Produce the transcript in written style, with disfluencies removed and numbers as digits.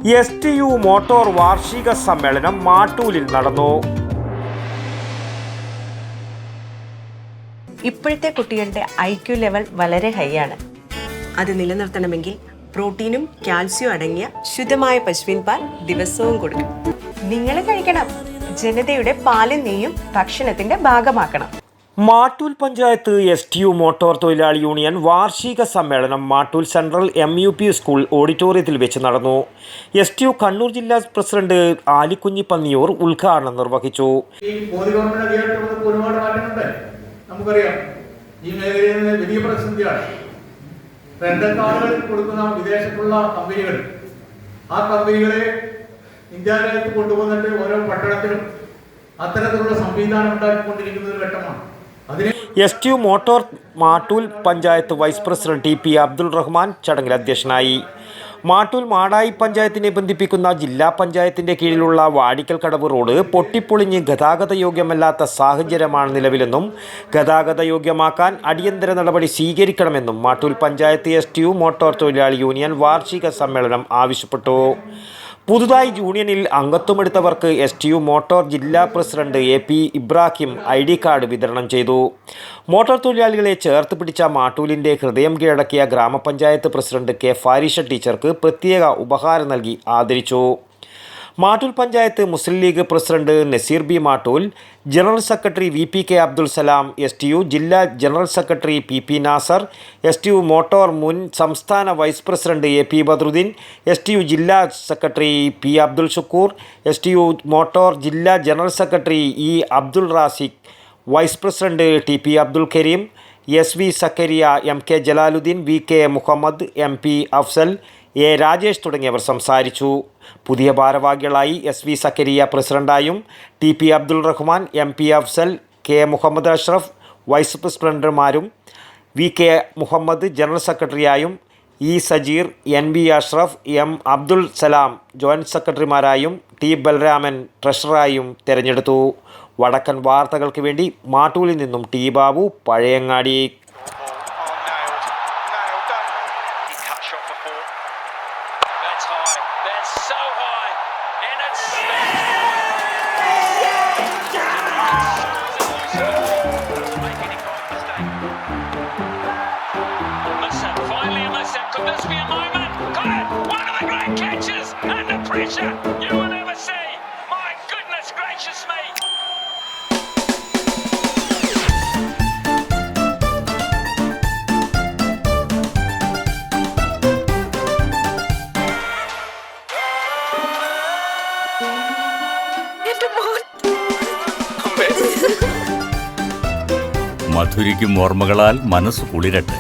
STU motor വാർഷിക സമ്മേളനം മാട്ടൂലിൽ നടന്നു. ഇപ്പോഴത്തെ കുട്ടികളുടെ IQ ലെവൽ വളരെ ഹൈ ആണ്. അത് നിലനിർത്തണമെങ്കിൽ പ്രോട്ടീനും കാൽസ്യവും അടങ്ങിയ ശുദ്ധമായ പശുവിൻ പാൽ ദിവസവും കൊടുക്കും. നിങ്ങൾ കഴിക്കണം. ജനതയുടെ പാലും നെയ്യും ഭക്ഷണത്തിന്റെ ഭാഗമാക്കണം. മാട്ടൂൽ പഞ്ചായത്ത് STU മോട്ടോർ തൊഴിലാളി യൂണിയൻ വാർഷിക സമ്മേളനം മാട്ടൂൽ സെൻട്രൽ MUP സ്കൂൾ ഓഡിറ്റോറിയത്തിൽ വെച്ച് നടന്നു. STU കണ്ണൂർ ജില്ലാ പ്രസിഡന്റ് ആലിക്കുഞ്ഞി പന്നിയൂർ ഉദ്ഘാടനം നിർവഹിച്ചു. നമുക്കറിയാം, ഈ മേഖലയിൽ വലിയ പ്രതിസന്ധിയാണ്. റെന്റൽ കൊടുക്കുന്ന വിദേശത്തുള്ള കമ്പനികൾ ആ കമ്പനികളെ ഇന്ത്യ രാജ്യത്ത് കൊണ്ടുപോകുന്നിട്ട് ഓരോ പട്ടണത്തിലും അത്തരത്തിലുള്ള സംവിധാനം ഉണ്ടാക്കിക്കൊണ്ടിരിക്കുന്ന ഒരു ഘട്ടമാണ്. STU motor Mattool panchayat vice president TP Abdul Rahman ചടങ്ങിൽ അധ്യക്ഷനായി. മാട്ടൂൽ മാടായി പഞ്ചായത്തിനെ ബന്ധിപ്പിക്കുന്ന ജില്ലാ പഞ്ചായത്തിൻ്റെ കീഴിലുള്ള വാടിക്കൽ കടവ് റോഡ് പൊട്ടിപ്പൊളിഞ്ഞ് ഗതാഗത യോഗ്യമല്ലാത്ത സാഹചര്യമാണ് നിലവിലെന്നും ഗതാഗത യോഗ്യമാക്കാൻ അടിയന്തര നടപടി സ്വീകരിക്കണമെന്നും മാട്ടൂൽ പഞ്ചായത്ത് STU മോട്ടോർ തൊഴിലാളി യൂണിയൻ വാർഷിക സമ്മേളനം ആവശ്യപ്പെട്ടു. പുതുതായി യൂണിയനിൽ അംഗത്വമെടുത്തവർക്ക് STU മോട്ടോർ ജില്ലാ president AP Ibrahim ID card വിതരണം ചെയ്തു. മോട്ടോർ തൊഴിലാളികളെ ചേർത്ത് പിടിച്ച മാട്ടൂലിൻ്റെ ഹൃദയം കീഴടക്കിയ ഗ്രാമപഞ്ചായത്ത് പ്രസിഡന്റ് K ഫാരിഷ ടീച്ചർക്ക് പ്രത്യേക ഉപഹാരം നൽകി ആദരിച്ചു. Mattool panchayat Muslim League president Naseer B Mattool, general secretary VPK Abdul Salam, STU ജില്ലാ general secretary PP Nasar, STU motor മുൻ സംസ്ഥാന vice president AP Badruddin, STU ജില്ലാ secretary P Abdul Shukkur, STU motor ജില്ലാ general secretary E Abdul Rasiq, vice president TP Abdul Kareem, SV Zakariya, MK Jalaluddin, VK Muhammad, MP Afsal, A Rajesh തുടങ്ങിയവർ സംസാരിച്ചു. പുതിയ ഭാരവാഹികളായി SV സക്കരിയ പ്രസിഡന്റായും TP Abdul Rahman, MP Afsal, K Muhammad Ashraf vice പ്രസിഡന്റുമാരും, VK മുഹമ്മദ് ജനറൽ സെക്രട്ടറിയായും, E Sajeer, NB Ashraf, M Abdul Salam joint സെക്രട്ടറിമാരായും, T ബൽരാമൻ ട്രഷററായും തിരഞ്ഞെടുത്തു. വടക്കൻ വാർത്തകൾക്ക് വേണ്ടി മാട്ടൂലിൽ നിന്നും T Babu, Pazhayangadi. Could this be a moment? Got it! One of the great catches! And the pressure you will never see! My goodness gracious me! മധുരിക്കും ഓർമ്മകളാൽ മനസ്സ് കുളിരട്ടെ.